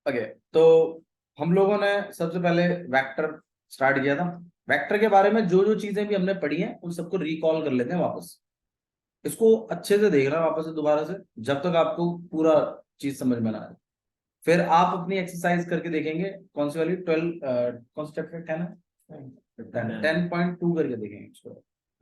Okay, तो हम लोगों ने सबसे पहले वेक्टर स्टार्ट किया था। वेक्टर के बारे में जो जो चीजें भी हमने पढ़ी हैं उन सबको रिकॉल कर लेते हैं वापस। इसको अच्छे से देखना वापस से दोबारा से, जब तक आपको पूरा चीज समझ में ना आए। फिर आप अपनी एक्सरसाइज करके देखेंगे। कौन सी वाली 12, कौन सा चैप्टर 10 है? 10.2 करके देखेंगे इसको।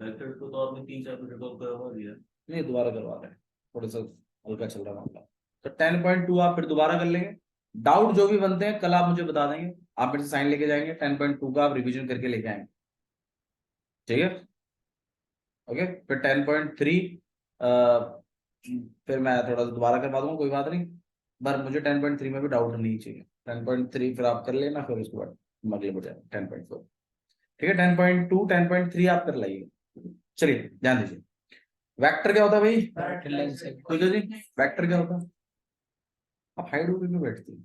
वेक्टर को तो आपने 3 चैप्टर रिकॉल करवा दिया। नहीं, दोबारा करवा रहे हैं, थोड़ा सा हल्का चल रहा मामला। तो 10.2 आप फिर दोबारा कर लेंगे। डाउट जो भी बनते हैं कल आप मुझे बता देंगे, आप मेरे से साइन लेके जाएंगे। 10.2 का आप रिवीजन करके लेके आएंगे, ठीक है? ओके, फिर 10.3 फिर मैं थोड़ा सा दोबारा करवा दूंगा, कोई बात नहीं। पर मुझे 10.3 में भी डाउट नहीं चाहिए। 10.3 फिर आप कर लेना, फिर उसके बाद हम अगले बढ़ जाए 10.4। ठीक है, 10.2 10.3 आप कर लाइए। चलिए ध्यान दीजिए, वेक्टर क्या होता है भाई? पूछो जी, वेक्टर क्या होता है? आप हाइड होकर क्यों बैठती है?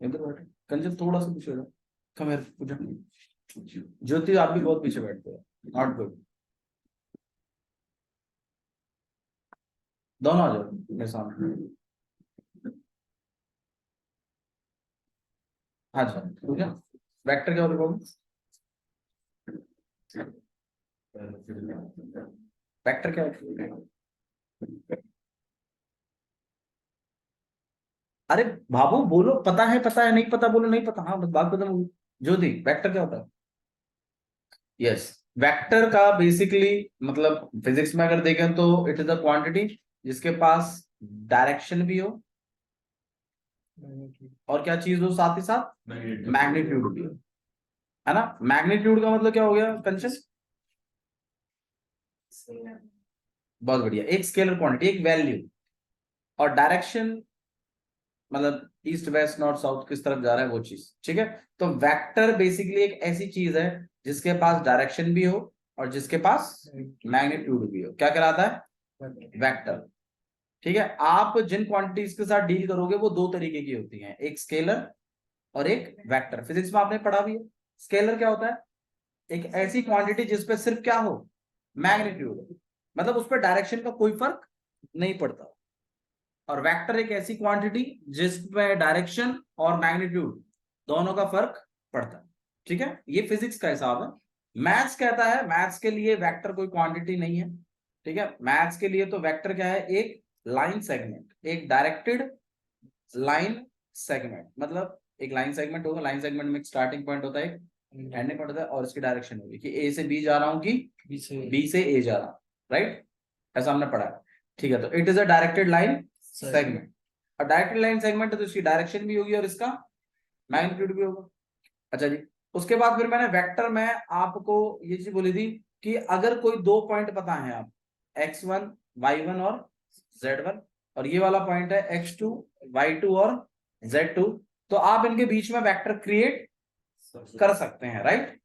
इधर बैठे, कंजर थोड़ा सा पीछे हो जाओ। कम है, पूछो। ज्योति आप भी बहुत पीछे बैठते हो, नॉट गुड। दोनों आ जाओ मेरे सामने। हाँ जी, ठीक है। वेक्टर क्या होता है? वेक्टर क्या होता है? अरे बाबू बोलो, पता है नहीं पता बोलो नहीं पता। हाँ बस बात खत्म होगी। ज्योति, वेक्टर क्या होता है? यस, वेक्टर का बेसिकली मतलब फिजिक्स में अगर देखें तो इट इज अ क्वांटिटी जिसके पास डायरेक्शन भी हो और क्या चीज हो साथ ही साथ, मैग्नीट्यूड भी हो, है ना? मैग्नीट्यूड का मतलब क्या हो गया कंचन? बहुत बढ़िया, एक स्केलर क्वांटिटी, एक वैल्यू। और डायरेक्शन मतलब ईस्ट वेस्ट नॉर्थ साउथ किस तरफ जा रहा है वो चीज, ठीक है? तो वेक्टर बेसिकली एक ऐसी चीज है जिसके पास डायरेक्शन भी हो और जिसके पास मैग्नीट्यूड भी हो। क्या कहलाता है? वेक्टर। ठीक है, आप जिन क्वांटिटीज के साथ डील करोगे वो दो तरीके की होती हैं, एक स्केलर और एक वेक्टर। फिजिक्स में आपने पढ़ा भी है। स्केलर क्या होता है? एक ऐसी क्वांटिटी जिसपे सिर्फ क्या हो, मैग्नीट्यूड, मतलब उस पर डायरेक्शन का कोई फर्क नहीं पड़ता। और वेक्टर एक ऐसी क्वांटिटी जिसमें डायरेक्शन और मैग्नीट्यूड दोनों का फर्क पड़ता है। ठीक है, ये फिजिक्स का हिसाब है। मैथ्स कहता है, मैथ्स के लिए वेक्टर कोई क्वांटिटी नहीं है। ठीक है, मैथ्स के लिए तो वेक्टर क्या है? एक लाइन सेगमेंट, एक डायरेक्टेड लाइन सेगमेंट। मतलब एक लाइन सेगमेंट होगा, लाइन सेगमेंट में एक स्टार्टिंग पॉइंट होता है, एक एंडिंग पॉइंट होता है, और इसकी डायरेक्शन होगी कि ए से बी जा रहा हूं कि बी से ए जा रहा हूं, राइट? ऐसा हमने पढ़ा है। ठीक है, तो it is a directed line segment. और डायरेक्टेड लाइन सेगमेंट है तो इसकी डायरेक्शन भी होगी और इसका मैग्नीट्यूड भी होगा। अच्छा जी, उसके बाद फिर मैंने वेक्टर में आपको ये चीज बोली थी कि अगर कोई दो पॉइंट पता है आप, x1 y1 और z1, और ये वाला पॉइंट है x2 y2 और z2, तो आप इनके बीच में वेक्टर क्रिएट कर सकते हैं, राइट?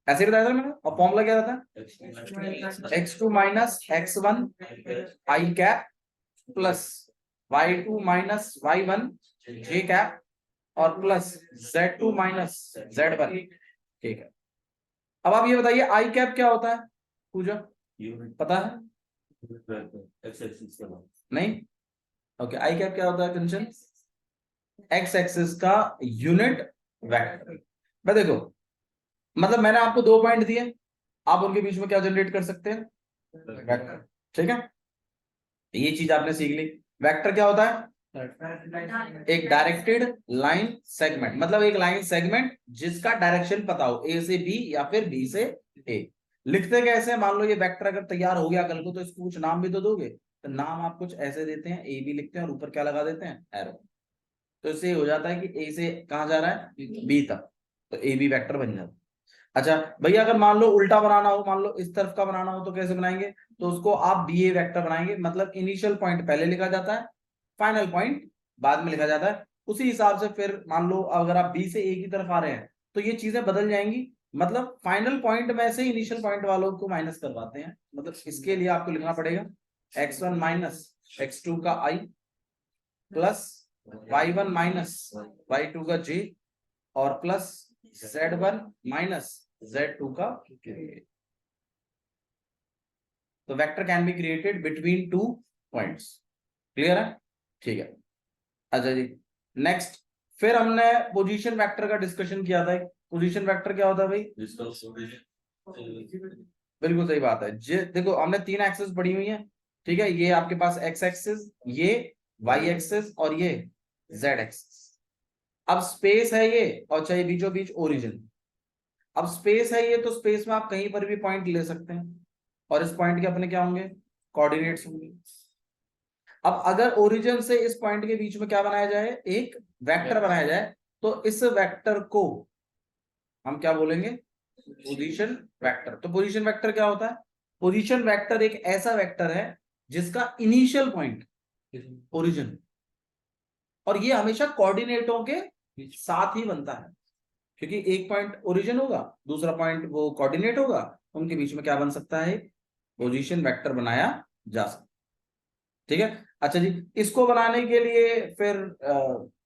ऐसे ही बताया था मैंने। और फॉर्मूला क्या था? x2 minus x1 I cap plus y2 minus y1 J cap और प्लस z2 माइनस z1। ठीक है, अब आप ये बताइए आई कैप क्या होता है? पूजा पता है? नहीं? ओके, आई कैप क्या होता है कंचन? एक्स एक्सिस का यूनिट वेक्टर। मैं देखो, मतलब मैंने आपको दो पॉइंट दिए, आप उनके बीच में क्या जनरेट कर सकते हैं? वेक्टर। ठीक है, ये चीज आपने सीख ली। वेक्टर क्या होता है? एक डायरेक्टेड लाइन सेगमेंट, मतलब एक लाइन सेगमेंट जिसका डायरेक्शन पता हो, ए से बी या फिर बी से ए। लिखते कैसे? मान लो ये वेक्टर अगर तैयार हो गया कल को, तो इसको कुछ नाम भी तो दोगे। तो नाम आप कुछ ऐसे देते हैं, ए बी लिखते हैं और ऊपर क्या लगा देते हैं? एरो। तो इससे हो जाता है कि ए से कहां जा रहा है? बी तक, तो ए बी वेक्टर बन जाता है। अच्छा भैया, अगर मान लो उल्टा बनाना हो, मान लो इस तरफ का बनाना हो, तो कैसे बनाएंगे? तो उसको आप बी ए वेक्टर बनाएंगे। मतलब इनिशियल पॉइंट पहले लिखा जाता है, फाइनल पॉइंट बाद में लिखा जाता है। उसी हिसाब से फिर मान लो अगर आप बी से ए की तरफ आ रहे हैं तो ये चीजें बदल जाएंगी। मतलब फाइनल पॉइंट में से इनिशियल पॉइंट वालों को माइनस करवाते हैं। मतलब इसके लिए आपको लिखना पड़ेगा x1 माइनस x2 का i plus y1 minus y2 का j और प्लस z1 माइनस z2 का k। तो vector can be created between two points. Clear है? ठीक है। अच्छा जी, नेक्स्ट फिर हमने पोजीशन वेक्टर का डिस्कशन किया था। पोजीशन वेक्टर क्या होता है भाई? जिसका पोजीशन बिल्कुल सही बात है। देखो हमने 3 एक्सेस पढ़ी हुई है, ठीक है। ये आपके पास एक्स एक्सेस, ये वाई एक्सेस और ये जेड एक्सेस। अब स्पेस है ये, और चाहिए बीचों बीच ओरिजिन। अब स्पेस है ये, तो स्पेस में आप कहीं पर भी पॉइंट ले सकते हैं, और इस पॉइंट के अपने क्या होंगे? कोऑर्डिनेट्स होंगे। अब अगर ओरिजिन से इस पॉइंट के बीच में क्या बनाया जाए? एक वेक्टर बनाया जाए, तो इस वेक्टर को हम क्या बोलेंगे? Position vector. तो पोजीशन वेक्टर क्या होता है? पोजीशन वेक्टर एक ऐसा वेक्टर है जिसका इनिशियल पॉइंट ओरिजिन, और ये हमेशा कोऑर्डिनेटों के साथ ही बनता है, क्योंकि एक पॉइंट ओरिजिन होगा, दूसरा पॉइंट वो कोऑर्डिनेट होगा, उनके बीच में क्या बन सकता है? पोजीशन वेक्टर बनाया जा सकता है। ठीक है। अच्छा जी, इसको बनाने के लिए फिर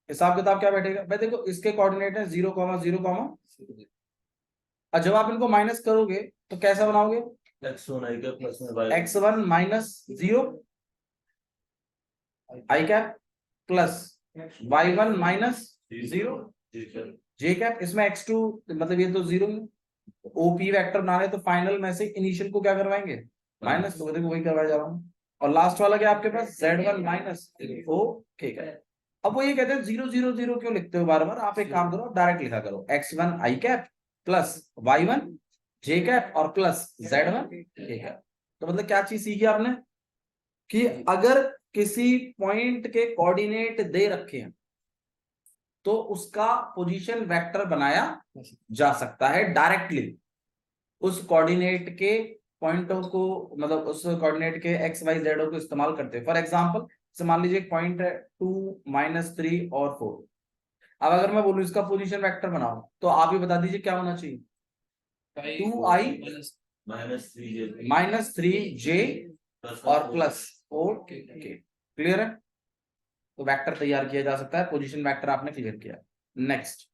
हिसाब किताब क्या बैठेगा भाई? देखो इसके कोऑर्डिनेट है 0,0, और जब आप इनको माइनस करोगे तो कैसा बनाओगे? x1 i का प्लस में y x1 माइनस 0 आई कैप प्लस y1 माइनस 0 जे कैप। इसमें x2 मतलब ये तो 0 है। ओपी वेक्टर बना रहे तो फाइनल में से इनिशियल को क्या करवाएंगे? माइनस। तो देखो वही करवाया जा रहा हूँ। और लास्ट वाला क्या आपके पास? z1 माइनस ओ, ठीक है। अब वो ये कहते हैं 0,0,0 क्यों लिखते हो बार बार? आप एक काम करो, डायरेक्ट लिखा करो x1 I cap plus y1 J cap और प्लस z1 के कैप। तो मतलब क्या चीज सीखी आपने? कि अगर किसी पॉइंट के कोऑर्डिनेट दे रखे हैं तो उसका पोजीशन वेक्टर बनाया जा सकता है डायरेक्टली, उस कोऑर्डिनेट के पॉइंटों को, मतलब उस कोऑर्डिनेट के एक्स वाई जेड को इस्तेमाल करते हैं। फॉर एग्जांपल मान लीजिए एक पॉइंट है 2, -3 और 4। अब अगर मैं बोलूं इसका पोजीशन वेक्टर बनाओ, तो आप ही बता दीजिए क्या होना चाहिए? 2i -3j और प्लस 4k। क्लियर है? तो वेक्टर तैयार किया जा सकता है, पोजीशन वेक्टर आपने क्लियर किया। नेक्स्ट,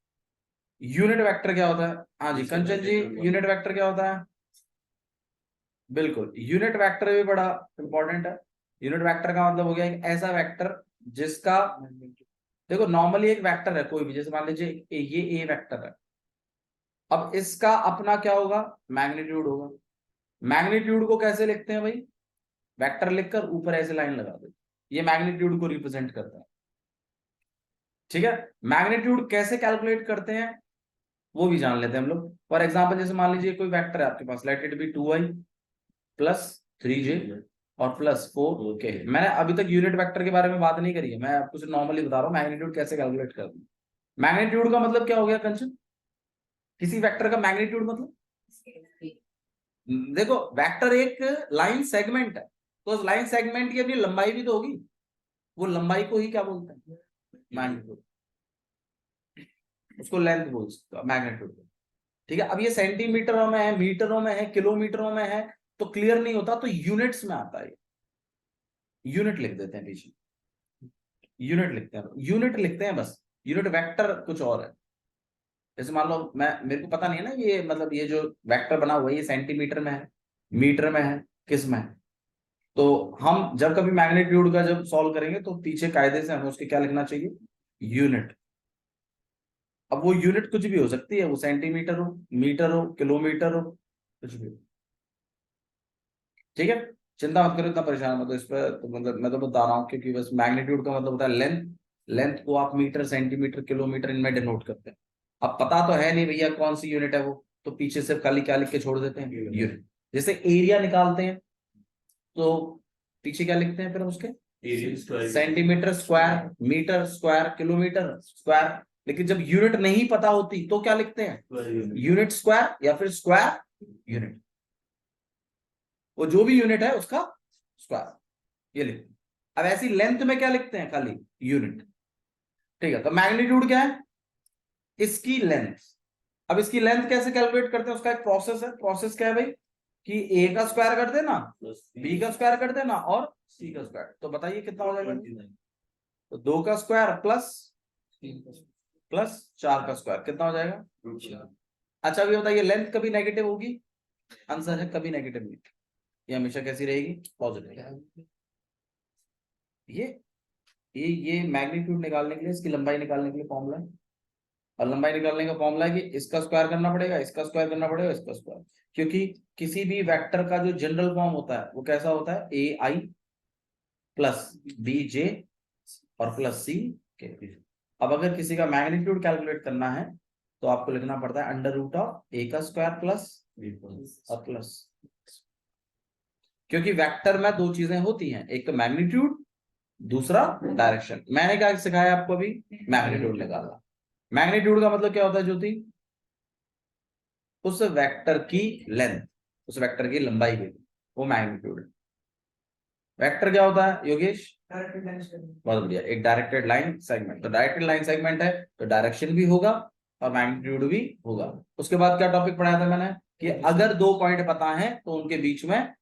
यूनिट वेक्टर क्या होता है? हाँ जी कंचन जी, यूनिट वेक्टर क्या होता है? बिल्कुल, यूनिट वेक्टर भी बड़ा इंपॉर्टेंट है। यूनिट वेक्टर का मतलब हो गया एक ऐसा वेक्टर जिसका, देखो नॉर्मली एक वेक्टर है कोई भी, जैसे मान लीजिए ये ए वेक्टर है। अब इसका अपना क्या होगा? मैग्नीट्यूड होगा। मैग्नीट्यूड को कैसे लिखते हैं भाई? वेक्टर लिखकर ऊपर ऐसे लाइन लगा दो, ये मैग्नीट्यूड को रिप्रेजेंट करता है। ठीक है। मैग्नीट्यूड कैसे कैलकुलेट करते हैं वो भी जान लेते हैं हम लोग। फॉर एग्जांपल जैसे मान लीजिए कोई वेक्टर है आपके पास, let it be 2i plus 3j और प्लस 4k। मैंने अभी तक यूनिट वेक्टर के बारे में बात नहीं करी है, मैं आपको सिर्फ नॉर्मली बता रहा हूँ मैग्नीट्यूड कैसे कैलकुलेट करते हैं। मैग्नीट्यूड का मतलब क्या हो गया कंचन? किसी वेक्टर का मैग्नीट्यूड मतलब, देखो वेक्टर एक लाइन सेगमेंट है, तो उस लाइन सेगमेंट की अपनी लंबाई भी तो होगी, वो लंबाई को ही क्या बोलते हैं? मैग्नीट्यूड। उसको लेंथ बोल सकते हो, मैग्नीट्यूड। ठीक है। अब ये सेंटीमीटरों में है, मीटरों में है, किलोमीटरों में है, तो क्लियर नहीं होता, तो यूनिट्स में आता है। यूनिट लिख देते हैं पीछे, यूनिट लिखते हैं, यूनिट लिखते हैं बस। यूनिट वेक्टर कुछ और है। जैसे मान लो मैं, मेरे को पता नहीं है ना ये, मतलब ये जो वेक्टर बना हुआ है ये सेंटीमीटर में है, मीटर में है, किस में है। तो हम जब कभी मैग्नीट्यूड का जब सॉल्व करेंगे तो पीछे कायदे से हमें उसके क्या लिखना चाहिए? यूनिट। अब वो यूनिट कुछ भी हो सकती है, वो सेंटीमीटर हो, मीटर हो, किलोमीटर हो, कुछ भी हो। ठीक है। चिंता मत करो, इतना परेशान मत हो इस पर। तो मतलब मैं तो बता रहा हूँ, क्योंकि बस मैग्नीट्यूड का मतलब होता है लेंथ। लेंथ को आप मीटर, सेंटीमीटर, किलोमीटर इनमें डिनोट करते हैं। अब पता तो है नहीं भैया कौन सी यूनिट है वो, तो पीछे से खाली क्या लिख के छोड़ देते हैं? यूनिट। जैसे एरिया निकालते हैं तो पीछे क्या लिखते हैं फिर हम उसके? Centimetre square, metre square, kilometre square. लेकिन जब यूनिट नहीं पता होती तो क्या लिखते हैं? यूनिट स्क्वायर या फिर स्क्वायर यूनिट। वो जो भी यूनिट है उसका स्क्वायर, ये लिखते हैं। अब ऐसी लेंथ में क्या लिखते हैं? खाली यूनिट। ठीक है। तो मैग्नीट्यूड क्या है? इसकी लेंथ। अब इसकी लेंथ कैसे कैलकुलेट करते हैं? उसका एक प्रोसेस है। प्रोसेस क्या है भाई? कि ए का स्क्वायर कर देना, बी का स्क्वायर कर देना और सी का स्क्वायर। तो बताइए कितना हो जाएगा? तो 2 का स्क्वायर प्लस 4 का स्क्वायर कितना हो जाएगा? अच्छा अभी बताइए, लेंथ कभी नेगेटिव होगी? आंसर है कभी नेगेटिव नहीं, ये हमेशा कैसी रहेगी? पॉजिटिव। ये मैग्नीट्यूड निकालने के लिए, इसकी लंबाई निकालने के लिए फॉर्मूला है, और लंबाई निकालने का फॉर्मूला है कि इसका स्क्वायर करना पड़ेगा, इसका स्क्वायर करना पड़ेगा, इसका स्क्वायर, क्योंकि किसी भी वेक्टर का जो जनरल फॉर्म होता है वो कैसा होता है, ए आई प्लस बी जे और प्लस सी के। अब अगर किसी का मैग्नीट्यूड कैलकुलेट करना है तो आपको लिखना पड़ता है अंडर रूट ऑफ ए का स्क्वायर प्लस और प्लस, क्योंकि वेक्टर में दो चीजें होती हैं, एक तो मैग्नीट्यूड, दूसरा डायरेक्शन। मैंने क्या सिखाया आपको अभी, मैग्नीट्यूड निकालना। मैग्नीट्यूड का मतलब क्या होता है ज्योति, उस वेक्टर की लेंथ, उस वेक्टर की लंबाई की, वो मैग्नीट्यूड है। वेक्टर क्या होता है योगेश, बहुत बढ़िया, एक डायरेक्टेड लाइन सेगमेंट। तो डायरेक्टेड लाइन सेगमेंट है तो डायरेक्शन भी होगा और मैग्नीट्यूड भी होगा। उसके बाद क्या टॉपिक पढ़ाया था मैंने, कि अगर दो पॉइंट पता है तो उनके बीच में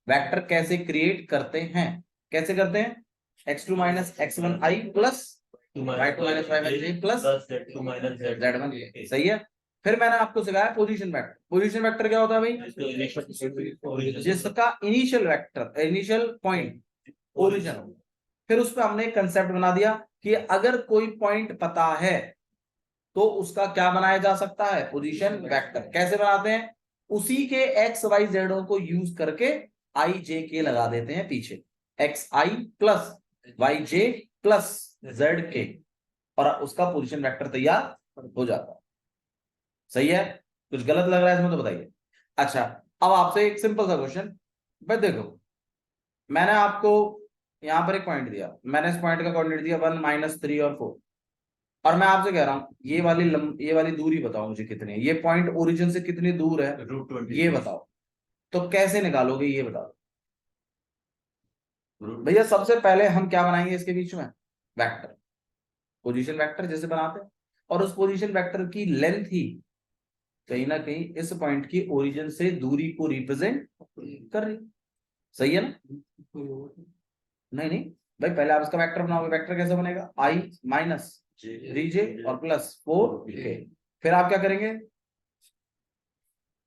वेक्टर कैसे क्रिएट करते हैं, कैसे करते हैं, x2 minus x1 i plus y2 minus y1 j plus z1, सही है। फिर मैंने आपको सिखाया पोजीशन वेक्टर। पोजीशन वेक्टर क्या होता है भाई, जिसका initial vector, initial point origin हो। फिर उस पर हमने एक कंसेप्ट बना दिया कि अगर कोई पॉइंट पता है तो उसका क्या बनाया जा सकता है, पोजीशन वेक्टर। कैसे बनाते हैं, उसी के एक्स वाई जेडों को यूज करके आई जे के लगा देते हैं पीछे, एक्स आई प्लस वाई जे प्लस जेड के, और उसका पोजीशन वेक्टर तैयार हो जाता है। सही है, कुछ गलत लग रहा है इसमें तो बताइए। अच्छा, अब आपसे एक सिंपल सा क्वेश्चन, भाई देखो मैंने आपको यहां पर एक पॉइंट दिया, मैंने इस पॉइंट का कोऑर्डिनेट दिया 1 माइनस 3 और 4, और मैं आपसे कह रहा हूं ये वाली दूरी बताओ मुझे कितनी है, ये पॉइंट ओरिजिन से कितनी दूर है √20 ये बताओ। तो कैसे निकालोगे ये बताओ भैया। सबसे पहले हम क्या बनाएंगे इसके बीच में, वेक्टर, पोजीशन वेक्टर जैसे बनाते हैं, और उस पोजीशन वेक्टर की लेंथ ही कहीं ना कहीं इस पॉइंट की ओरिजिन से दूरी को रिप्रेजेंट कर रही। सही है ना, नहीं नहीं भाई, पहले आप इसका वेक्टर बनाओगे। वेक्टर कैसे बनेगा, आई माइनस 3j और प्लस 4k। फिर आप क्या करेंगे,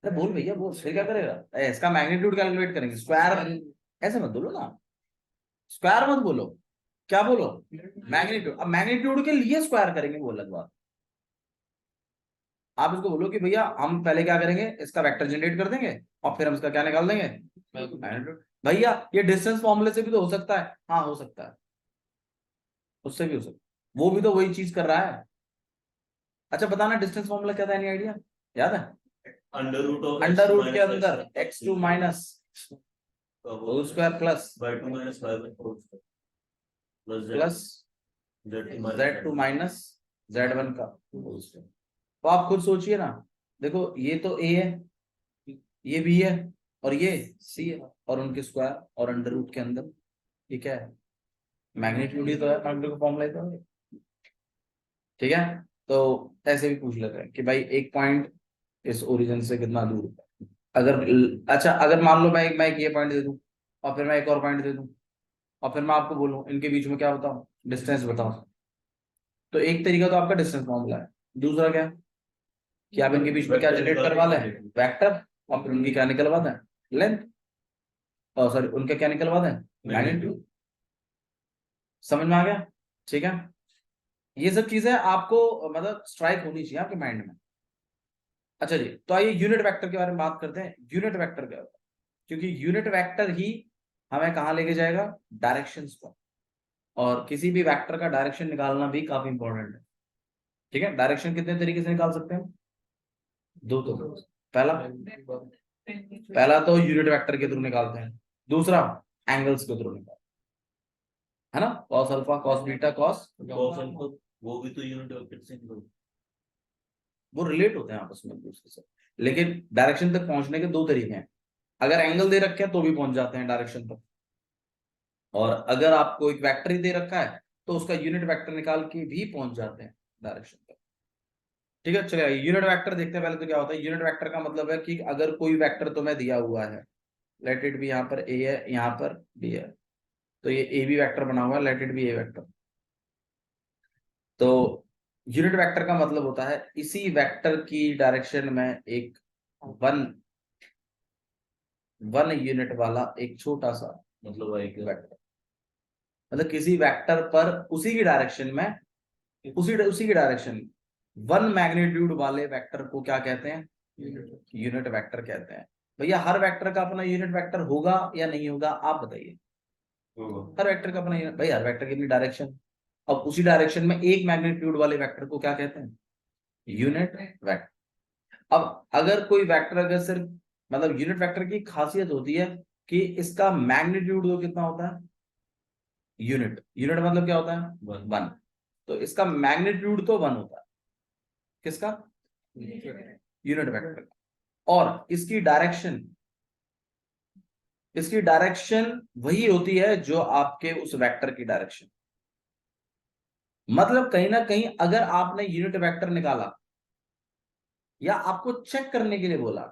अरे बोल भैया बोल, फिर क्या करेगा, इसका मैग्नीट्यूड कैलकुलेट करेंगे, स्क्वायर, ऐसे मत बोलो ना, स्क्वायर मत बोलो, क्या बोलो, मैग्नीट्यूड। अब मैग्नीट्यूड के लिए स्क्वायर करेंगे वो अलग बात। आप इसको बोलो कि भैया हम पहले क्या करेंगे, इसका वेक्टर जनरेट कर देंगे और फिर हम इसका क्या निकाल देंगे, मैग्नीट्यूड। भैया ये डिस्टेंस फॉर्मूले से भी तो हो सकता है, हाँ हो सकता है, उससे भी हो सकता है, वो भी तो वही चीज कर रहा है। अच्छा बताना डिस्टेंस फॉर्मूला क्या था, एनी आइडिया, याद है, अंडर रूट के अंदर x2 minus whole square plus y2 minus y1 plus z2 minus z1 का होल स्क्वायर। तो आप खुद सोचिए ना, देखो ये तो a है, ये b है, और ये c है, और उनके स्क्वायर और अंडर रूट के अंदर ये क्या है, मैग्नीट्यूड ही तो है, मैग्नीट्यूड का फॉर्मूला ही तो है। ठीक है, तो ऐसे भी पूछ लेते हैं कि भाई एक पॉइंट इस ओरिजिन से कितना दूर है। अगर अच्छा, अगर मान लो मैं एक ये पॉइंट दे दूं और फिर मैं एक और पॉइंट दे दूं और फिर मैं आपको बोलूं इनके बीच में क्या बताऊं, डिस्टेंस बताओ, तो एक तरीका तो आपका डिस्टेंस फॉर्मूला है, दूसरा क्या, कि आप इनके बीच में क्या जनरेट करवा लें, वेक्टर, और फिर उनकी क्या निकलवा दें, लेंथ, और सॉरी उनका क्या निकलवा दें, मैग्नीट्यूड। समझ में आ गया, ठीक है। ये सब चीजें आपको मतलब स्ट्राइक होनी चाहिए आपके माइंड में। अच्छा जी, तो आइए यूनिट वेक्टर के बारे में बात करते हैं। यूनिट वेक्टर क्या होता है, क्योंकि यूनिट वेक्टर ही हमें कहाँ लेके जाएगा, डायरेक्शंस पर, और किसी भी वेक्टर का डायरेक्शन निकालना भी काफी इंपॉर्टेंट है। ठीक है, डायरेक्शन कितने तरीके से निकाल सकते हैं, दो तो, पहला पहला तो यूनिट वेक्टर के थ्रू निकालते हैं, दूसरा एंगल्स के थ्रू निकालते हैं, है ना, cos alpha cos beta cos, वो भी तो यूनिट वेक्टर से वो रिलेट होते हैं आपस में एक दूसरे से, लेकिन डायरेक्शन तक पहुंचने के दो तरीके हैं। अगर एंगल दे रखे हैं तो भी पहुंच जाते हैं डायरेक्शन तक, और अगर आपको एक वेक्टर ही दे रखा है तो उसका यूनिट वेक्टर निकाल के भी पहुंच जाते हैं डायरेक्शन तक। ठीक है, चलिए यूनिट वेक्टर देखते हैं। पहले तो क्या होता है, यूनिट वेक्टर का मतलब है कि अगर कोई वेक्टर तुम्हें दिया हुआ है, लेट इट बी, यहाँ पर ए है यहाँ पर बी है, तो ये ए बी वेक्टर बना हुआ है, late it B A vector. तो यूनिट वेक्टर का मतलब होता है इसी वेक्टर की डायरेक्शन में एक वन यूनिट वाला एक छोटा सा मतलब वेक्टर। मतलब किसी वेक्टर पर उसी की डायरेक्शन में उसी की डायरेक्शन वन मैग्नीट्यूड वाले वेक्टर को क्या कहते हैं? यूनिट वेक्टर कहते हैं। भैया हर वेक्टर का अपना यूनिट वेक्टर होगा या नहीं होगा, आप बताइए। हर वेक्टर का अपना भाई हर वेक्टर की अपनी डायरेक्शन, अब उसी डायरेक्शन में एक मैग्नीट्यूड वाले वेक्टर को क्या कहते हैं? Unit vector. अब अगर कोई वेक्टर अगर सिर्फ मतलब यूनिट वेक्टर की खासियत होती है कि इसका मैग्नीट्यूड तो कितना होता है? यूनिट यूनिट मतलब क्या होता है? वन। तो इसका मैग्नीट्यूड तो वन होता है। किसका? यूनिट वेक्टर का। और इसकी डायरेक्शन वही होती है जो आपके उस वेक्टर की डायरेक्शन। मतलब कहीं ना कहीं अगर आपने यूनिट वेक्टर निकाला या आपको चेक करने के लिए बोला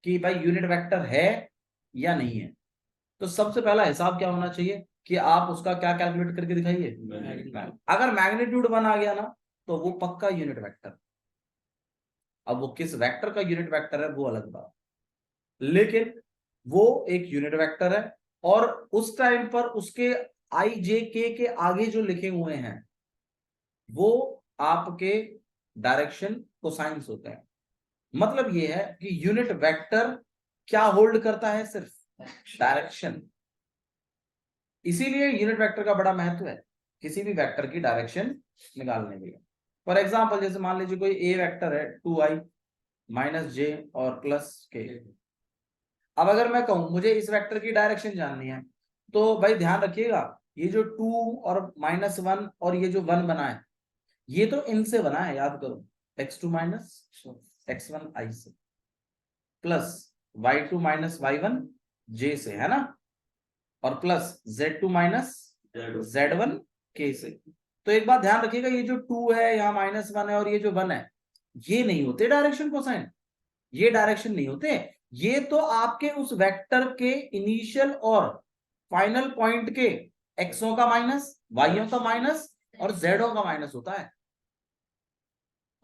कि भाई यूनिट वेक्टर है या नहीं है, तो सबसे पहला हिसाब क्या होना चाहिए कि आप उसका क्या कैलकुलेट करके दिखाइए। अगर मैग्नीट्यूड वन आ गया ना तो वो पक्का यूनिट वेक्टर। अब वो किस वेक्टर का यूनिट वेक्टर है वो अलग बात, लेकिन वो एक यूनिट वेक्टर है। और उस टाइम पर उसके आई जे के आगे जो लिखे हुए हैं वो आपके डायरेक्शन कोसाइंस होते हैं। मतलब ये है कि यूनिट वेक्टर क्या होल्ड करता है? सिर्फ डायरेक्शन। इसीलिए यूनिट वेक्टर का बड़ा महत्व है किसी भी वेक्टर की डायरेक्शन निकालने के लिए। फॉर एग्जांपल जैसे मान लीजिए कोई ए वेक्टर है 2i माइनस जे और प्लस के। अब अगर मैं कहूं मुझे इस वेक्टर की डायरेक्शन जाननी है, तो भाई ध्यान रखिएगा ये जो 2 और -1 और ये जो 1 बना है ये तो इनसे बना है, याद करो। x2 माइनस x1 i से plus y2 minus y1 j से, है ना, और plus z2 minus z1 k से। तो एक बात ध्यान रखिएगा ये जो 2 है यहाँ -1 है और ये जो 1 है ये नहीं होते डायरेक्शन कोसाइन। ये डायरेक्शन नहीं होते, ये तो आपके उस वेक्टर के इनिशियल और फाइनल पॉइंट के एक्सों का माइनस, वाइयों का माइनस और जेडों का माइनस होता है।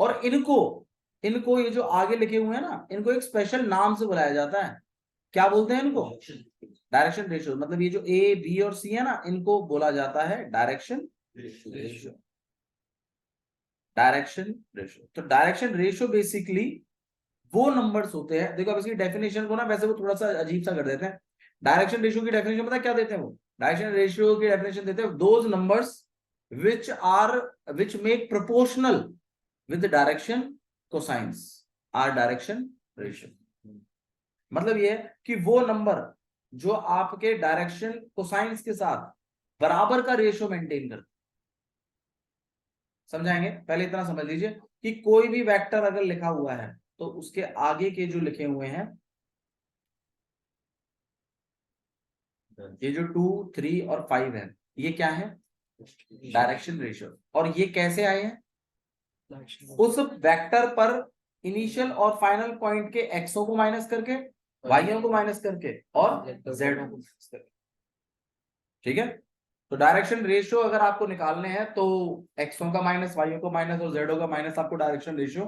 और इनको इनको ये जो आगे लिखे हुए हैं ना इनको एक स्पेशल नाम से बुलाया जाता है। क्या बोलते हैं इनको? Direction ratio. मतलब ये जो ए बी और सी है ना इनको बोला जाता है डायरेक्शन रेशियो। Direction ratio. तो डायरेक्शन रेशियो बेसिकली वो नंबर्स होते हैं। देखो अब इसकी डेफिनेशन को ना वैसे वो थोड़ा सा अजीब सा कर देते हैं। डायरेक्शन रेशियो की डेफिनेशन पता क्या देते हैं वो? डायरेक्शन रेशियो की डेफिनेशन देते हैं those numbers which make proportional with the direction cosines are direction ratio। मतलब ये है कि वो नंबर जो आपके डायरेक्शन कोसाइंस के साथ बराबर का रेशियो मेंटेन करते। समझाएंगे, पहले इतना समझ लीजिए कि कोई भी वेक्टर अगर लिखा हुआ है तो उसके आगे के जो लिखे हुए हैं ये जो 2, 3 और 5 है ये क्या है? Direction ratio. और ये कैसे आए हैं? उस वेक्टर पर इनिशियल और फाइनल पॉइंट के एक्सों को माइनस करके, वाइयों को माइनस करके और जेडों को माइनस करके। ठीक है, तो डायरेक्शन रेशियो अगर आपको निकालने हैं तो एक्सों का माइनस, वाइयों को माइनस और जेडों का माइनस आपको डायरेक्शन रेशियो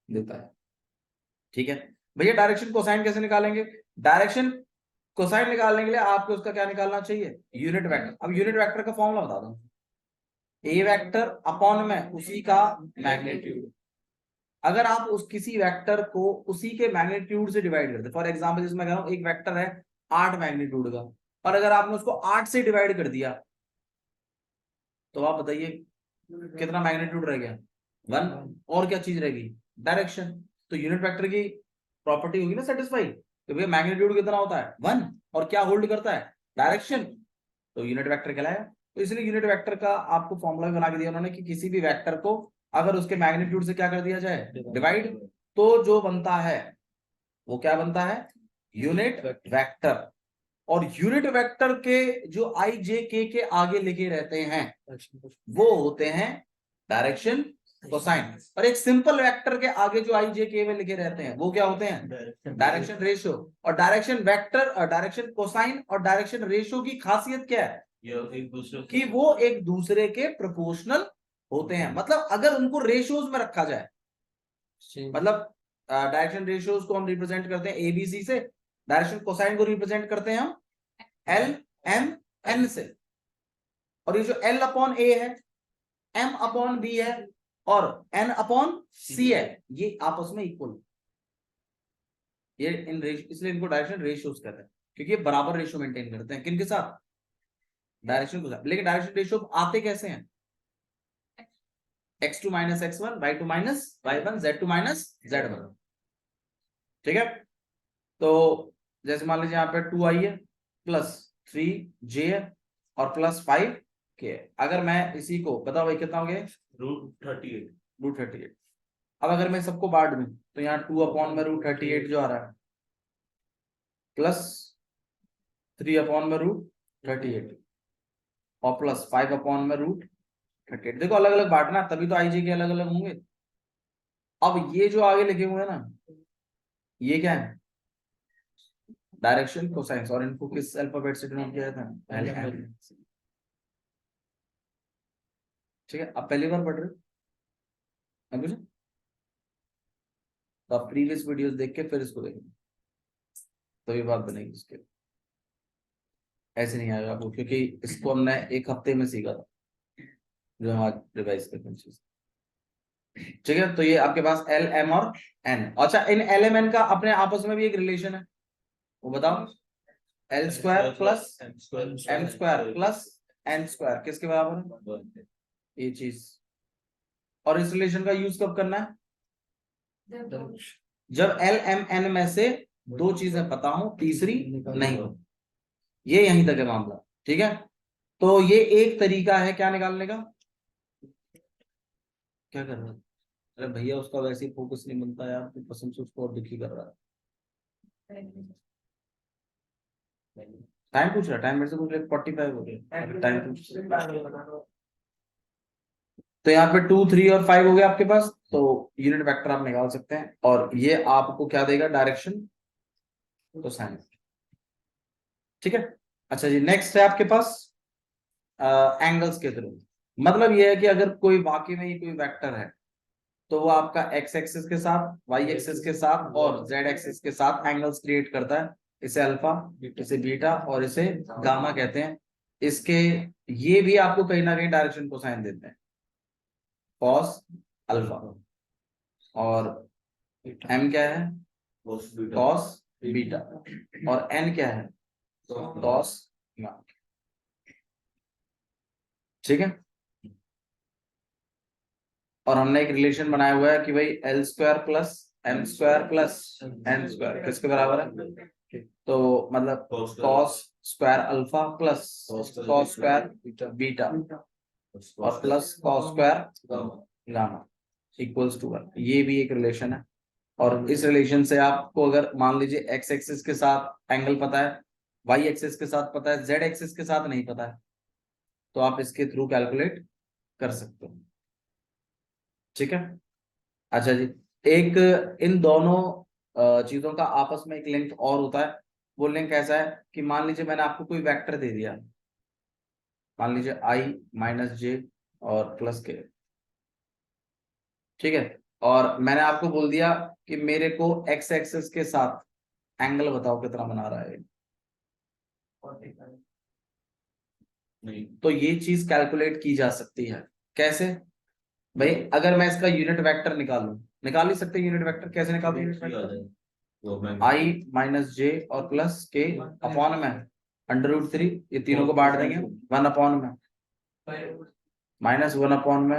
देता है। ठीक है भैया, डायरेक्शन कोसाइन कैसे निकालेंगे? डायरेक्शन कोसाइन निकालने के लिए आपको उसका क्या निकालना चाहिए? Unit vector. अब यूनिट वेक्टर का फॉर्मूला बता दूं, ए वेक्टर अपॉन में उसी का मैग्नीट्यूड। अगर आप उस किसी वेक्टर को उसी के मैग्नीट्यूड से डिवाइड करते, फॉर एग्जांपल जिसमें कह रहा हूं एक वेक्टर है 8 मैग्नीट्यूड का, और अगर आपने उसको 8 से डिवाइड कर दिया तो आप बताइए कितना मैग्नीट्यूड रह गया? 1। और क्या चीज रहेगी? डायरेक्शन। तो यूनिट वेक्टर की प्रॉपर्टी होगी ना सेटिस्फाई, तो भैया मैग्नीट्यूड कितना होता है? 1। और क्या होल्ड करता है? डायरेक्शन। तो यूनिट वेक्टर कहलाया। तो इसलिए यूनिट वेक्टर का आपको फॉर्मूला भी बना के दिया उन्होंने कि किसी भी वेक्टर को अगर उसके मैग्नीट्यूड से क्या कर दिया जाए? डिवाइड, तो जो बनता है वो क्या बनता है? Unit vector. और यूनिट वेक्टर के जो आई जे के आगे लिखे रहते हैं वो होते हैं डायरेक्शन कोसाइन। और एक सिंपल वेक्टर के आगे जो आई जे के में लिखे रहते हैं वो क्या होते हैं? Direction ratio. और डायरेक्शन वेक्टर और डायरेक्शन कोसाइन और डायरेक्शन रेशियो की खासियत क्या है? एक दूसरे कि वो एक दूसरे के प्रोपोर्शनल होते हैं। मतलब अगर उनको रेशियोज में रखा जाए, मतलब डायरेक्शन रेशियोज को हम रिप्रेजेंट करते हैं एबीसी से, डायरेक्शन कोसाइन को रिप्रेजेंट करते हैं हम एल एम एन से। और ये जो L अपॉन ए है, M अपॉन बी है और N अपॉन सी है, ये आपस में इक्वल, ये इन रेशियो, इसलिए इनको डायरेक्शन रेशियोज कहते हैं, क्योंकि ये बराबर रेशियो मेंटेन करते हैं किनके साथ, डायरेक्शन के साथ। लेकिन डायरेक्शन रेशियो आते कैसे हैं, x2 minus x1, y2 minus y1, z2 minus z1, ठीक है। तो जैसे मान लीजिए यहाँ पे 2i है प्लस 3j है और प्लस 5k है। अगर मैं इसी को बताओ भाई कितना हो गया, √38। अब अगर मैं सबको बांट दूं तो यहाँ 2 अपॉन में √38 जो आ रहा है प्लस 3 अपॉन में √38 और प्लस 5 अपॉन में √38। देखो अलग अलग बांटना, तभी तो आईजे के अलग अलग होंगे। अब ये जो आगे लिखे हुए हैं ना, ये क्या है, डायरेक्शन कोसाइंस, और इनको किस अल्फाबेट से डिनोट किया जाता है, एल। ठीक है, अब पहली बार पढ़ रहे हो कुछ, तो आप प्रीवियस वीडियोस देख के फिर इसको देखेंगे तो ये बात बनेगी इसके, ऐसे नहीं आएगा आपको, क्योंकि इसको हमने एक हफ्ते में सीखा था जो हम आज रिवाइज करते हैं चीज। ठीक है, तो ये आपके पास एल, एम और एन। अच्छा, इन एल एम एन का अपने आपस में भी एक रिलेशन है, वो बताओ। L square plus M square plus N square किसके बराबर है, ये चीज। और इस रिलेशन का यूज कब करना है, जब एल एम एन में से दो चीजें पता हो, तीसरी नहीं हो। ये यहीं तक है मामला, ठीक है। तो ये एक तरीका है क्या निकालने का, क्या कर रहा है, अरे भैया उसका वैसे ही फोकस नहीं बनता यार, तो पसंद से उसको और दुखी कर रहा है। टाइम पूछ रहा, टाइम मेरे से पूछ रहा, 45 हो गया टाइम पूछ। तो यहाँ पे 2, 3 और 5 हो गया आपके पास, तो यूनिट वेक्टर आप निकाल सकते हैं, और ये आपको क्या देगा, डायरेक्शन तो साइन। ठीक है। अच्छा जी, नेक्स्ट है आपके पास एंगल्स के थ्रू। मतलब ये है कि अगर कोई वाकई में ही कोई वेक्टर है तो वो आपका एक्स एक्सिस के साथ, वाई एक्सिस के साथ और जेड एक्सिस के साथ एंगल्स क्रिएट करता है। इसे अल्फा, इसे बीटा और इसे गामा कहते हैं। इसके ये भी आपको कहीं ना कहीं डायरेक्शन को साइन देते हैं, कॉस अल्फा, और एम क्या है, कॉस बीटा, और एन क्या है, कॉस गामा। ठीक है। और हमने एक रिलेशन बनाया हुआ है कि भाई L square plus M square plus N square किसके बराबर है, तो मतलब cos square alpha plus cos square beta और plus cos square gamma equals to 1। ये भी एक रिलेशन है। और इस रिलेशन से आपको अगर मान लीजिए एक्स एक्सिस के साथ एंगल पता है, वाई एक्सिस के साथ पता है, जेड एक्सिस के साथ नहीं पता है, तो आप इसके थ्रू कैलकुलेट कर सकते हो। ठीक है। अच्छा जी, एक इन दोनों चीजों का आपस में एक लिंक और होता है। वो लिंक ऐसा है कि मान लीजिए मैंने आपको कोई वेक्टर दे दिया, मान लीजिए आई माइनस जे और प्लस के, ठीक है। और मैंने आपको बोल दिया कि मेरे को एक्स एक्सिस के साथ एंगल बताओ कितना बना रहा है, तो ये चीज कैलकुलेट की जा सकती है। कैसे भाई, अगर मैं इसका यूनिट वेक्टर निकालूं, निकाल ही सकते यूनिट वेक्टर, कैसे निकालते यूनिट वेक्टर, आई माइनस जे और प्लस के अपॉन में √3, ये तीनों को बांट देंगे 1 अपॉन में, -1 अपॉन में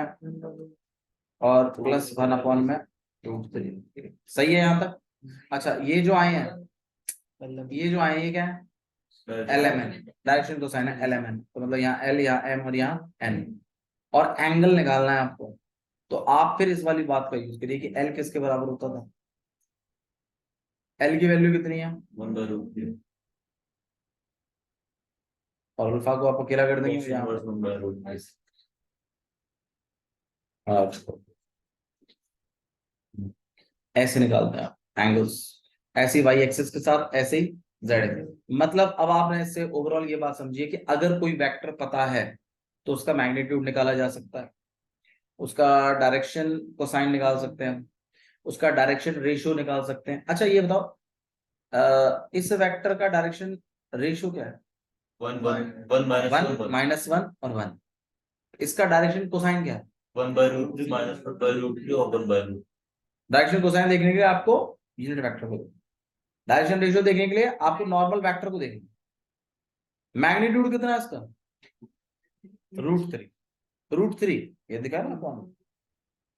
और +1 अपॉन में √3। सही है यहाँ तक। अच्छा, ये जो आए हैं, ये जो आए हैं, ये क्या है, LMN, डायरेक्शन को साइन है LMN, तो मतलब यहाँ L, यहाँ M और यहाँ N। और एंगल निकालना है आपको, तो आप फिर इस वाली बात का यूज करिए कि L किसके बराबर होता था, L की वैल्यू कितनी है 1/√3 और अल्फा को आप अकेला कर देंगे यहाँ पर। 1/√3 ऐसे निकालते हैं आप एंगल्स, ऐसे वाई एक्सिस के साथ, ऐसे ही जेड। मतलब अब आपने इससे ओवरऑल ये बात समझिए कि अगर कोई वेक्टर पता है तो उसका मैग्नीट्यूड निकाला जा सकता है, उसका डायरेक्शन कोसाइन निकाल सकते हैं, उसका डायरेक्शन रेशियो निकाल सकते हैं। अच्छा ये बताओ, इस वेक्टर का डायरेक्शन रेशियो क्या है, 1 minus 1 1 माइनस 1 और 1, इसका डायरेक्शन कोसाइन क्या है? 1 by root 3 minus 1 by root 3 or 1 by root. Direction cosine देखने के लिए आपको यूनिट वेक्टर को, डायरेक्शन रेशियो देखने के लिए आपको नॉर्मल वेक्टर को देखना। मैग्नीट्यूड कितना है इसका? √3, ये दिखा ना अपॉन,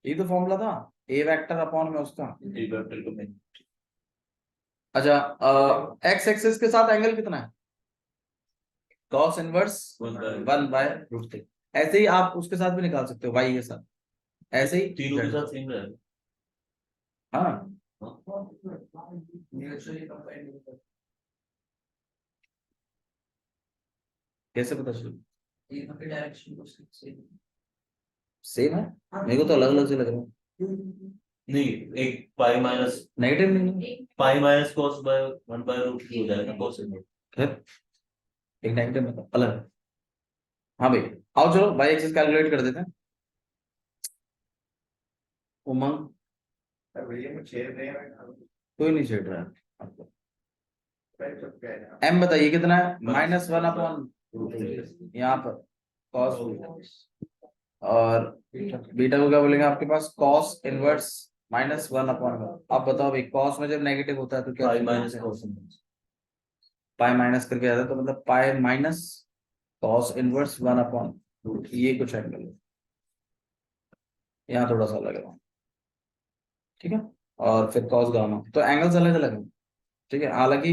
ये तो फॉर्मूला था ए वेक्टर अपॉन में उसका। A vector को मैं अच्छा, एक्स एक्सिस के साथ एंगल कितना है? cos inverse 1 by √3। ऐसे ही आप उसके साथ भी निकाल सकते हो, वाई के साथ, ऐसे ही तीनों के साथ सेम रहेगा। हाँ। कैसे पता चला? सेम है, मेरे को तो अलग अलग से लग रहा है। नहीं, एक पाई माइनस नेगेटिव नहीं है, pi minus cos by 1 by root 3 हो जाएगा cos इनवर्स। खैर एक नेगेटिव मतलब अलग है। हाँ भाई, आओ चलो बाई एक्सिस कैलकुलेट कर देते हैं। उमंग कोई नहीं छेड़ रहा है आपको। एम बताइए कितना है? -1 अपॉन यहाँ पर cos, और बीटा को क्या बोलेंगे आपके पास? cos inverse -1 upon. अब बताओ भाई, cos में जब नेगेटिव होता है तो क्या pi minus cos inverse. Pi minus करके आता है, तो मतलब pi minus cos inverse 1 upon, ये कुछ एंगल है, यहाँ थोड़ा सा अलग है, ठीक है। और फिर cos गामा, तो एंगल्स अलग अलग है, ठीक है। हालांकि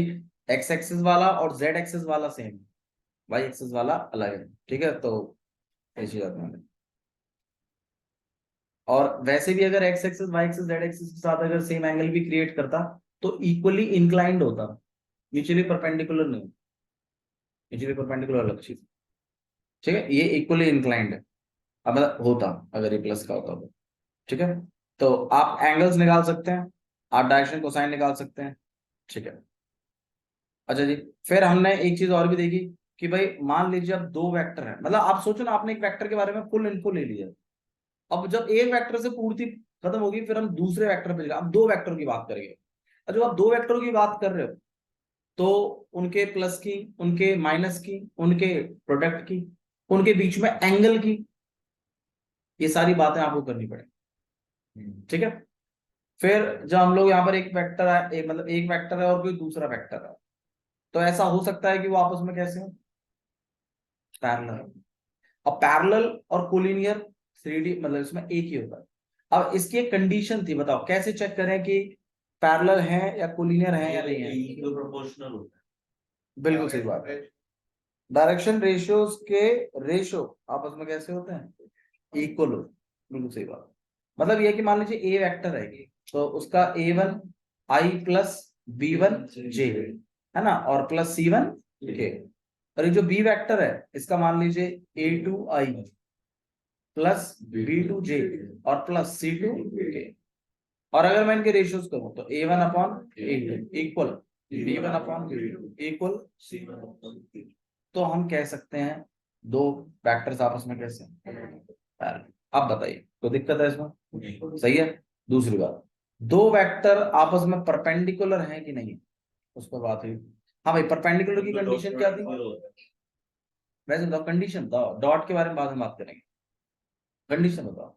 एक्स एक्सिस वाला और जेड एक्सिस वाला सेम है, वाई एक्सिस वाला अलग है, ठीक है। तो ऐसी बात है। और वैसे भी अगर X axis Y axis Z axis के साथ अगर सेम एंगल भी क्रिएट करता तो इक्वली इंक्लाइंड होता, म्यूचुअली परपेंडिकुलर नहीं। म्यूचुअली परपेंडिकुलर अलग चीज, ठीक है। ये इक्वली इंक्लाइंड है, अब होता अगर ये प्लस का होता तो, ठीक है। तो आप एंगल्स निकाल सकते हैं, आप डायरेक्शन कोसाइन निकाल सकते हैं, ठीक है। अच्छा जी, फिर हमने एक चीज और भी देखी कि भाई मान लीजिए अब दो वेक्टर है, मतलब आप सोचो ना, आपने एक वेक्टर के बारे में फुल इन्फो ले लिया, अब जब एक वेक्टर से पूर्ति खत्म होगी फिर हम दूसरे वेक्टर पे, अब दो वेक्टर की बात करेंगे। अब जब आप दो वेक्टरों की बात कर रहे हो तो उनके प्लस की, उनके माइनस की, उनके प्रोडक्ट की, उनके बीच में एंगल की, ये सारी बातें आपको करनी पड़ेगी, ठीक है। फिर जब हम लोग यहाँ पर एक वेक्टर है, मतलब एक वेक्टर है और कोई दूसरा वेक्टर है, तो ऐसा हो सकता है कि वो आपस में कैसे हो, पैरेलल। अब पैरेलल और कोलिनियर 3D मतलब इसमें एक ही होता है। अब इसकी एक कंडीशन थी, बताओ कैसे चेक करें कि पैरेलल है या कोलिनियर है या नहीं है? ये प्रोपोर्शनल होता है। बिल्कुल सही बात है। डायरेक्शन रेशियोज के रेशो आपस में कैसे होते हैं? इक्वल हो, बिल्कुल सही बात। मतलब ये कि मान लीजिए ए वेक्टर है तो उसका A1 I plus B1 J है ना, और प्लस C1 K। और ये जो बी वेक्टर है इसका मान लीजिए A2 I plus B2 J और प्लस C2 K। और अगर मैं इनके रेशियोज करूं तो A1 upon A2 equal B1 upon B2 equal C1 upon B2। तो हम कह सकते हैं दो वेक्टर्स आपस में कैसे पैरेलल। अब बताइए कोई दिक्कत है इसमें? सही है। दूसरी बात, दो वेक्टर आपस में परपेंडिकुलर हैं कि नहीं, उस पर बात हुई। हाँ भाई, परपेंडिकुलर की कंडीशन क्या थी? वैसे बताओ कंडीशन बताओ, डॉट के बारे में बाद में बात करेंगे, कंडीशन बताओ।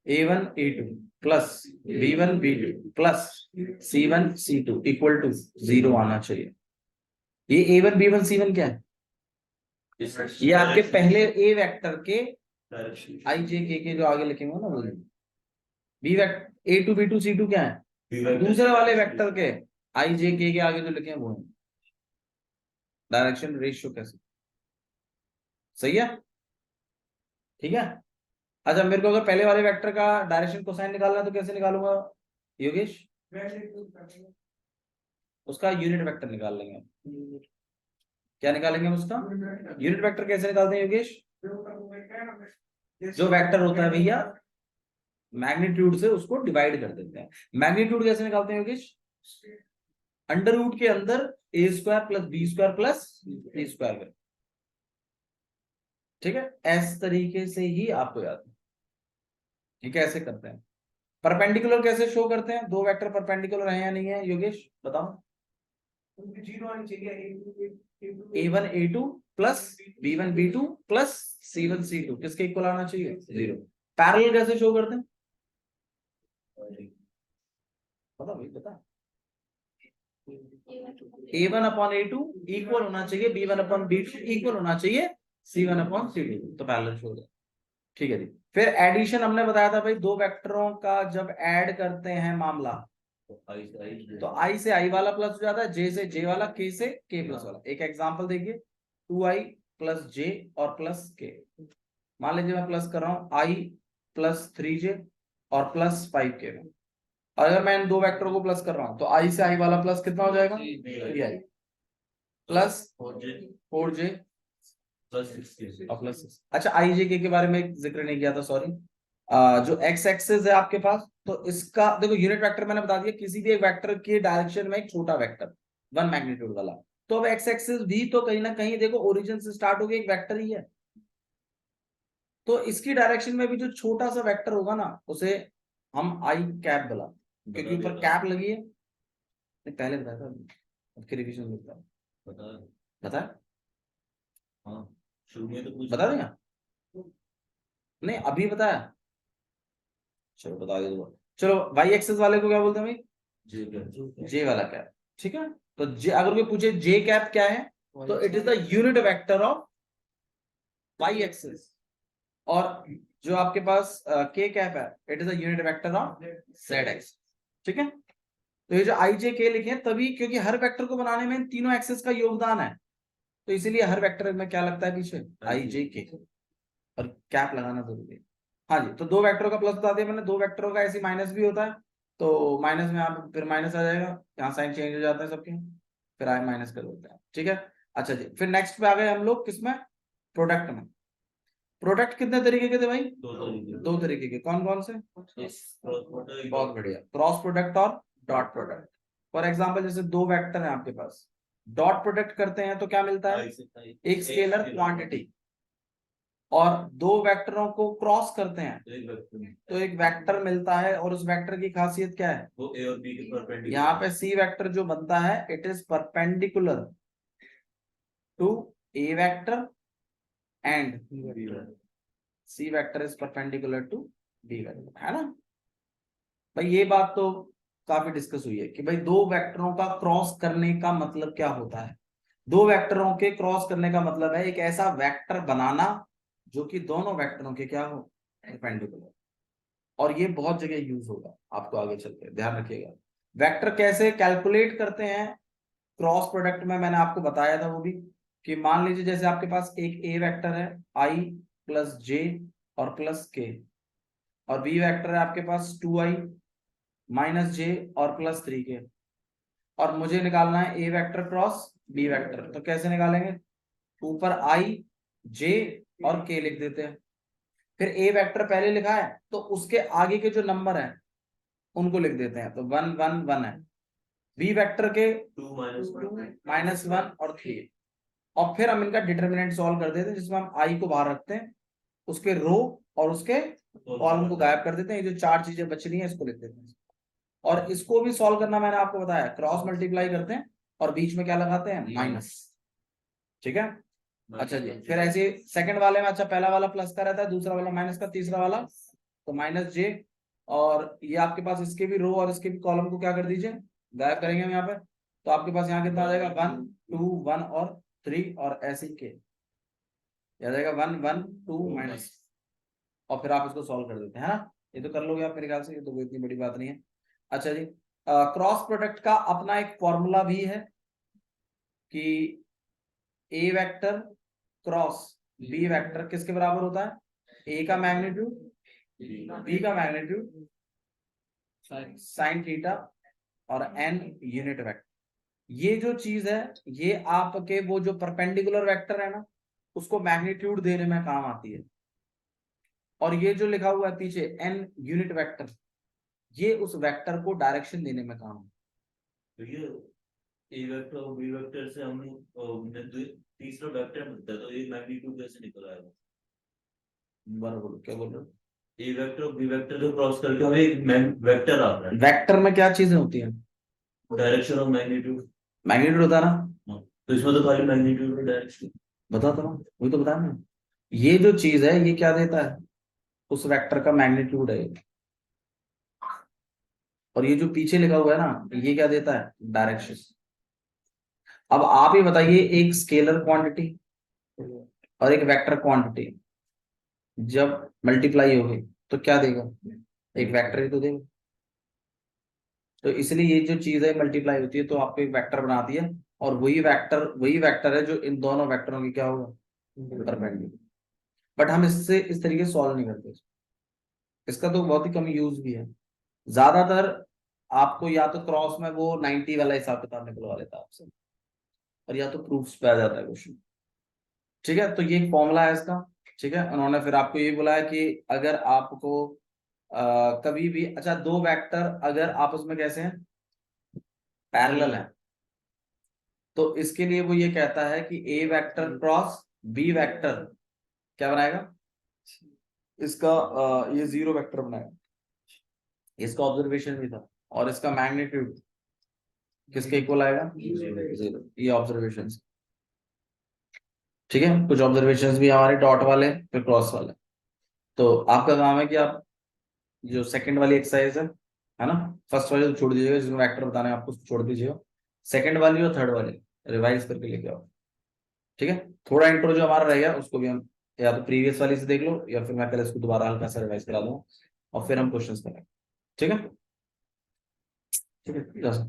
A1 A2 plus B1 B2 plus C1 C2 equal to 0 आना चाहिए। ये A1 B1 C1 क्या है? ये आपके पहले ए वेक्टर के I J K के जो आगे लिखेंगे ना वो B vector A2 B2 C2 क्या है? दूसरे वाले वेक्टर के I J K के आगे जो लिखे हैं वो है। डायरेक्शन रेशियो कैसे? सही है, ठीक है। अच्छा, मेरे को अगर पहले वाले वेक्टर का डायरेक्शन कोसाइन निकालना है तो कैसे निकालूंगा योगेश? उसका यूनिट वेक्टर निकाल लेंगे। क्या निकालेंगे हम उसका यूनिट वेक्टर? कैसे निकालते हैं योगेश? जो वेक्टर होता है भैया मैग्नीट्यूड से उसको डिवाइड कर देते हैं। मैग्नीट्यूड कैसे निकालते हैं योगेश? अंडर रूट के अंदर A² plus B² plus C²। ठीक है, इस तरीके से ही आपको याद है। ये कैसे करते हैं? परपेंडिकुलर कैसे शो करते हैं? दो वेक्टर परपेंडिकुलर है या नहीं है योगेश बताओ? A1 A2 plus B1 B2 plus C1 C2 किसके इक्वल आना चाहिए? 0। पैरेलल कैसे शो करते हैं? पता भाई बता। A1 अपॉन A2 इक्वल होना चाहिए B1 अपॉन B2 इक्वल होना चाहिए C1 अपॉन C2, तो पैरेलल शो होगा। ठीक है जी। फिर एडिशन हमने बताया था भाई, दो वेक्टरों का जब ऐड करते हैं मामला, तो I से I वाला प्लस हो जाता है, J से J वाला, K से K प्लस वाला। एक एग्जांपल देखिए, 2I प्लस J और प्लस K। मान लीजिए मैं प्लस कर रहा हूं I प्लस 3J और प्लस 5K में, और अगर मैं इन दो वेक्टरों को प्लस कर रहा हूं तो I से I वाला प्लस कितना हो जाएगा? 3I प्लस 4J प्लस 6 और प्लस 6। अच्छा, IJK के बारे में जिक्र नहीं किया था, सॉरी। जो एक्स एक्सिस है आपके पास, तो इसका देखो यूनिट वेक्टर मैंने बता दिया, किसी भी एक वेक्टर की डायरेक्शन में एक छोटा वेक्टर 1 मैग्नीट्यूड वाला। तो अब एक्स एक्सिस भी तो कहीं ना कहीं देखो ओरिजिन से स्टार्ट होकर एक वेक्टर ही है, तो इसकी डायरेक्शन में भी जो छोटा सा वेक्टर होगा ना, उसे हम आई कैप बुला, क्योंकि ऊपर कैप लगी है। नहीं, पहले बताया था, अब रिवीजन मिलता है। बता हाँ, शुरू में तो बता देगा? नहीं अभी बताया, चलो बता दे दो। चलो वाई एक्सिस वाले को क्या बोलते हैं भाई? जे वाला कैप। ठीक है, तो जे, अगर कोई पूछे जे कैप क्या है, तो it is the unit vector of Y axis. और जो आपके पास के कैप है, it is the unit vector of Z axis. ठीक है, तो ये जो आई जे के लिखे हैं तभी, क्योंकि हर वेक्टर को बनाने में इन तीनों एक्सिस का योगदान है, तो इसीलिए हर वेक्टर में क्या लगता है पीछे? आई जे के, और कैप लगाना जरूरी है। हाँ जी, तो दो वेक्टरों का प्लस बता दिया मैंने, दो वेक्टरों का ऐसे माइनस भी होता है, तो माइनस में आप फिर माइनस आ जाएगा, यहाँ साइन चेंज हो जाता है सबके, फिर आई माइनस कर देते हैं। ठीक है, अच्छा जी, फिर नेक्स्ट पे आ गए हम लोग किसमें? प्रोडक्ट में। प्रोडक्ट कितने तरीके के थे भाई? दो तरीके के। कौन कौन से? बहुत बढ़िया, क्रॉस प्रोडक्ट और डॉट प्रोडक्ट। फॉर एग्जाम्पल जैसे दो वेक्टर है आपके पास, डॉट प्रोडक्ट करते हैं तो क्या मिलता है? एक स्केलर क्वांटिटी। और दो वेक्टरों को क्रॉस करते हैं तो एक वेक्टर मिलता है, और उस वेक्टर की खासियत क्या है? वो ए और बी के परपेंडिकुलर। यहाँ पे सी वेक्टर जो बनता है, it is perpendicular to A vector and C vector is perpendicular to B vector, है ना भाई? ये बात तो काफी डिस्कस हुई है कि भाई दो वेक्टरों का क्रॉस करने का मतलब क्या होता है। दो वेक्टरों के क्रॉस करने का मतलब है एक ऐसा वेक्टर बनाना जो कि दोनों वेक्टरों के क्या हो? परपेंडिकुलर। और ये बहुत जगह यूज होगा आपको आगे चलकर, ध्यान रखिएगा। वेक्टर कैसे कैलकुलेट करते हैं क्रॉस प्रोडक्ट में, मैंने आपको बताया था वो भी, कि मान लीजिए जैसे आपके पास एक ए वेक्टर है आई प्लस जे और प्लस के, और बी वेक्टर है आपके पास 2i माइनस जे और प्लस 3k, और मुझे निकालना है ए वेक्टर क्रॉस बी वेक्टर। तो कैसे निकालेंगे? ऊपर आई जे और के लिख देते हैं, फिर ए वेक्टर पहले लिखा है तो उसके आगे के जो नंबर हैं उनको लिख देते हैं, तो 1 1 1 है। बी वेक्टर के 2 माइनस 1 और 3, और फिर हम इनका डिटर्मिनेंट सॉल्व कर देते हैं, जिसमें हम आई को बाहर रखते हैं, उसके रो और उसके कॉलम को गायब कर देते हैं, ये जो चार चीजें बच रही हैं इसको लिख देते हैं। और इसको भी सॉल्व करना मैंने आपको बताया, क्रॉस मल्टीप्लाई करते हैं और बीच में क्या लगाते हैं? माइनस। ठीक है, अच्छा जी, फिर ऐसे सेकंड वाले में, अच्छा पहला वाला प्लस का रहता है, दूसरा वाला माइनस का, तीसरा वाला तो माइनस जे, और ये आपके पास इसके भी रो और इसके भी कॉलम को क्या कर दीजिए? गायब करेंगे हम यहाँ पे, तो आपके पास यहाँ कितना आ जाएगा? 1 2 1 और 3, और ऐसे ही के आ जाएगा 1 1 2 माइनस, और फिर आप इसको सॉल्व कर देते हैं, है ना? ये तो कर लोगे आप मेरे ख्याल से, ये तो कोई इतनी बड़ी बात नहीं है। अच्छा जी, क्रॉस प्रोडक्ट का अपना एक फॉर्मूला भी है कि ए वेक्टर क्रॉस बी वेक्टर किसके बराबर होता है? ए का मैग्नीट्यूड बी का मैग्नीट्यूड साइन थीटा और एन यूनिट वेक्टर। ये जो चीज है, ये आपके वो जो परपेंडिकुलर वेक्टर है ना, उसको मैग्नीट्यूड देने में काम आती है, और ये जो लिखा हुआ है पीछे एन यूनिट वेक्टर, ये उस वेक्टर को डायरेक्शन देने में काम है। तो ये ए वेक्टर और बी वेक्टर से हम तीसरा वेक्टर मिलता है, तो ये मैग्नीट्यूड कैसे निकल आएगा? बराबर, क्या बोल रहे हो? ए वेक्टर और बी वेक्टर को क्रॉस करके हमें एक वेक्टर आ रहा है, वेक्टर में क्या चीजें होती हैं? डायरेक्शन और मैग्नीट्यूड। मैग्नीट्यूड होता है ना, तो इसमें तो खाली मैग्नीट्यूड और डायरेक्शन। बता तो वही तो बताया ना, ये जो चीज है ये क्या देता है, उस वेक्टर का मैग्नीट्यूड है ये। और ये जो पीछे लिखा हुआ है ना ये क्या देता है, डायरेक्शन। अब आप ही बताइए, एक स्केलर क्वांटिटी और एक वेक्टर क्वांटिटी जब मल्टीप्लाई होगी तो क्या देगा, एक वेक्टर ही तो देगा। तो इसलिए ये जो चीज है मल्टीप्लाई होती है तो आपको एक वेक्टर बनाती है, और वही वेक्टर है जो इन दोनों वेक्टरों की क्या होगा, परपेंडिकुलर। बट हम इससे इस तरीके से सॉल्व नहीं करते, इसका तो बहुत ही कम यूज भी है। ज्यादातर आपको या तो क्रॉस में वो 90 वाला हिसाब किताब निकलवा लेता है आपसे, और या तो प्रूफ्स पे आ जाता है क्वेश्चन। ठीक है, तो ये एक फॉर्मूला है इसका। ठीक है, उन्होंने फिर आपको ये बोला है कि अगर आपको कभी भी, अच्छा, दो वेक्टर अगर आपस में कैसे हैं, पैरेलल है, तो इसके लिए वो ये कहता है कि ए वेक्टर क्रॉस बी वेक्टर क्या बनाएगा, इसका ये जीरो वेक्टर बनाएगा। इसका ऑब्जर्वेशन भी था, और इसका मैग्नीट्यूड किसके इक्वल आएगा, जीरो। ये ऑब्जर्वेशन। ठीक है, कुछ ऑब्जर्वेशंस भी हमारे डॉट वाले फिर क्रॉस वाले। तो आपका काम है कि आप जो सेकंड वाली एक्सरसाइज है ना, फर्स्ट वाली तो छोड़ दीजिएगा, जिसमें वेक्टर बताने हैं आपको छोड़ दीजिएगा, सेकंड वाली और थर्ड वाली रिवाइज करके लेके आओ। ठीक है, थोड़ा इंट्रो जो हमारा रहेगा उसको भी हम या तो प्रीवियस वाली से देख लो, या फिर मैं कल इसको दोबारा हल्का सा रिवाइज करा दूंगा, और फिर हम क्वेश्चंस करेंगे। ठीक है, ठीक है, जा सकते हो।